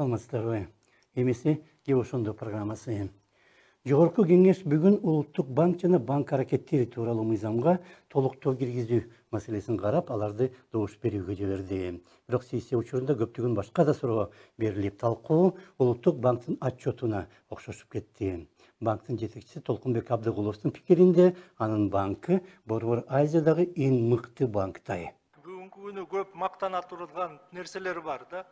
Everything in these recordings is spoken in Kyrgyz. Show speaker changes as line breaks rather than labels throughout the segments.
Саламатсыздарбы. Эмеси Ошондо программасы. Жогорку кеңеш бүгүн Улуттук банк жана банк аракеттери тууралуу мыйзамга толуктоо киргизүү маселесин карап, аларды добуш берүүгө жиберди. Бирок сессия учурунда көптөгөн башка да суроо берилип, талкуу Улуттук банктын отчетуна окшошуп кетти. Банктын жетекчиси Толкунбек Абдыгуловдун пикиринде, анын банкы Борбор Азиядагы эң мыкты банктай.
Бүгүнкү күнү көп мактана турган нерселер бар да.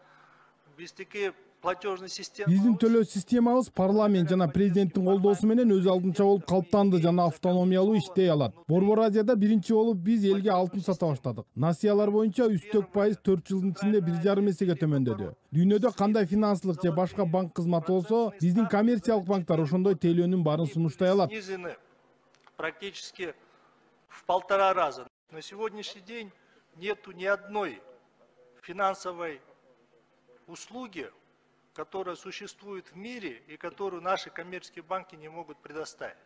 Биздики платежный система.
Биздин төлөө системабыз парламент жана президенттин колдоосу менен өз алдынча болуп калыптанды жана автономиялуу иштей алат. Борбор Азияда биринчи болуп биз элге алтын сата баштадык. Насыялар боюнча үстөк пайыз 4 жылдын ичинде 1,5 эсеге төмөндөдү. Дүйнөдө кандай финансылык же башка банк кызматы болсо, биздин коммерциялык банктар ошондой тейлөөнүн баарын сунуштай алат.
Практически в 1,5 раза. На сегодняшний день нету ни одной финансовой услуги, которая существует в мире и которую наши коммерческие банки не могут предоставить.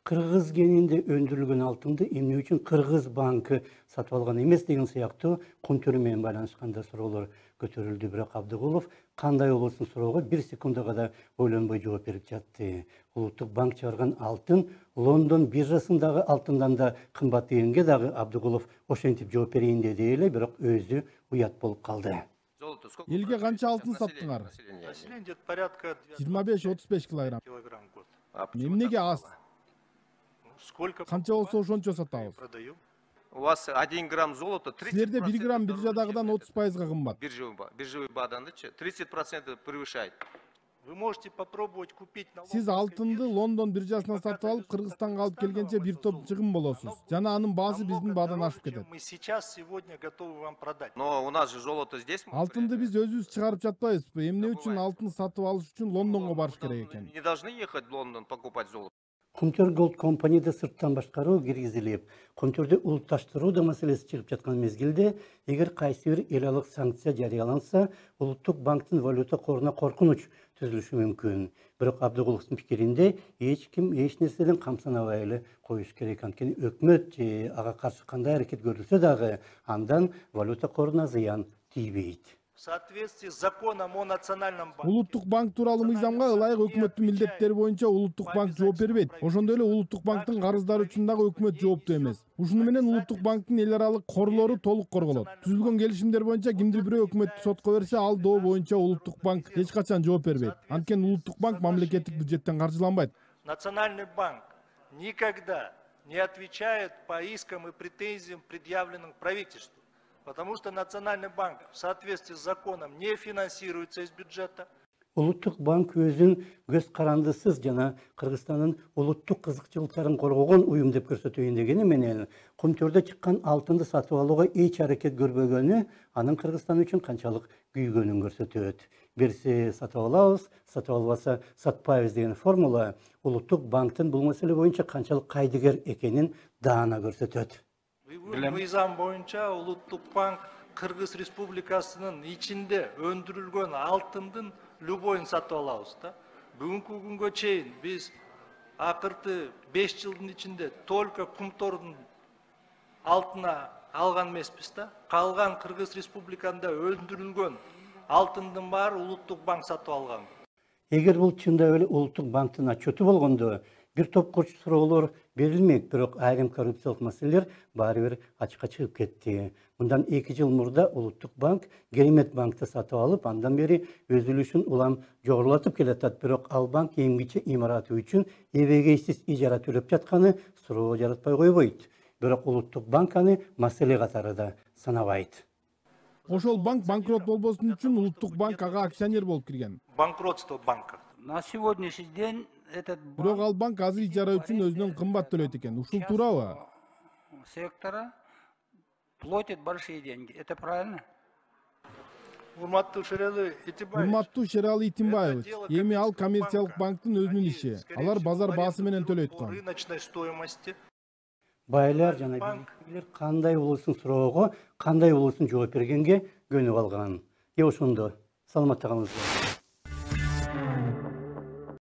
Кыргыз кенинде өндүрүлгөн алтынды эмне үчүн Кыргыз банкы сатып алган эмес деген сыяктуу контуру менен байланышканда суроолор көтөрүлдү. Бирок Абдыгулов кандай болбосун суроого 1 секундага да ойлонбой жооп берип жатты. Улуттук банк чыгарган алтын Лондон биржасындагы алтындан да кымбат дегенге дагы Абдыгулов ошентип жооп берейин деди эле, бирок өзү уят болуп калды.
Элге канча алтын саттыңар?
Население где-то порядка
25-35 килограмм.
в год.
Эмнеге аз?
Сколько?
Канча болсо ошончо сатабыз.
Продаю.
У вас 1 грамм золота 30%.
Силерде 1 грамм биржадагыдан 30% кымбат.
Биржевой бадан 30% превышает.
Вы можете попробовать купить на
Сиз алтынды Лондон биржасынан сатып алып, Кыргызстанга алып келгенче бир топ чыгым болосуз. Жана анын баасы биздин баадан ашып кетет.
Мы сейчас сегодня готовы вам продать.
Но у нас же золото здесь.
Алтынды биз өзүбүз чыгарып жатпайбызбы? Эмне үчүн алтын сатып алыш үчүн Лондонго барыш керек экен?
Не должны ехать в Лондон покупать золото.
Контур Голд компанияда сырттан башкаруу киргизилип, контурду улутташтыруу да маселеси чыгып жаткан мезгилде, эгер кайсы бир эл алык санкция жарыяланса, Улуттук банктын валюта коруна коркунуч түзүлүшү мүмкүн. Бирок Абдыгуловдун пикиринде, эч ким эч нерседен камсанабай эле коюш керек. Анткени өкмөт ага каршы кандай аракет көрүлсө дагы, андан валюта коруна зыян тийбейт.
В соответствии с законом о национальном банке.
Улуттук банк тууралуу мыйзамга ылайык өкмөттүн милдеттери боюнча Улуттук банк жооп бербейт. Ошондой эле Улуттук банктын карыздары үчүн дагы өкмөт жооптуу эмес. Ушуну менен Улуттук банктын эл аралык корлору толук корголот. Түзүлгөн келишимдер боюнча кимдир бирөө өкмөттү сотко берсе, ал доо боюнча Улуттук банк эч качан жооп бербейт. Анткени Улуттук банк мамлекеттик бюджеттен каржыланбайт.
Национальный банк никогда не отвечает по искам и претензиям, предъявленным правительству. Потому что Национальный банк в соответствии с законом не финансируется из бюджета.
Улуттук банк өзүн көз карандысыз жана Кыргызстандын улуттук кызыкчылыктарын коргогон уюм деп көрсөтөйүн дегени менен, контурда чыккан алтынды сатып алууга эч аракет көрбөгөнү анын Кыргызстан үчүн канчалык күйгөнүн көрсөтөт. Берсе сатып алабыз, сатып албаса сатпайбыз деген формула Улуттук банктын бул маселе боюнча канчалык кайдыгер экенин даана көрсөтөт.
Мыйзам боюнча Улуттук банк Кыргыз Республикасынын ичинде өндүрүлгөн алтындын любойун сатып алабыз да. Бүгүнкү күнгө чейин биз акыркы 5 жылдын ичинде только Кумтордун алтына алган эмеспиз да. Калган Кыргыз Республикасында өндүрүлгөн алтындын баары Улуттук банк сатып алган.
Эгер бул чындап эле Улуттук банктын отчету болгондо, бир топ курч суроолор берилмек, бирок айрым коррупциялык маселелер баары бир ачыкка чыгып кетти. Мындан 2 жыл мурда Улуттук банк Керемет банкты сатып алып, андан бери өз үлүшүн улам жогорулатып келатат. Бирок ал банк эмгиче имараты үчүн эбегейсиз ижара төлөп жатканы суроо жаратпай койбойт. Бирок Улуттук банк аны маселе катары да санабайт.
Ошол банк банкрот болбосун үчүн Улуттук банк ага акционер болуп кирген.
Банкротство банка.
На сегодняшний день этот
Бирок ал банк азыр ижара үчүн өзүнөн кымбат төлөйт экен. Ушул туурабы?
сектора платит большие деньги. Это правильно?
Урматтуу
Шералы Итимбаевич, эми ал коммерциялык банктын өзүнүн иши. Алар базар баасы менен төлөйт экен.
Рыночной стоимости.
Байлар жана бийлер кандай болосун суроого, кандай болосун жооп бергенге көнүп алган. Ошондо саламатта калыңыздар.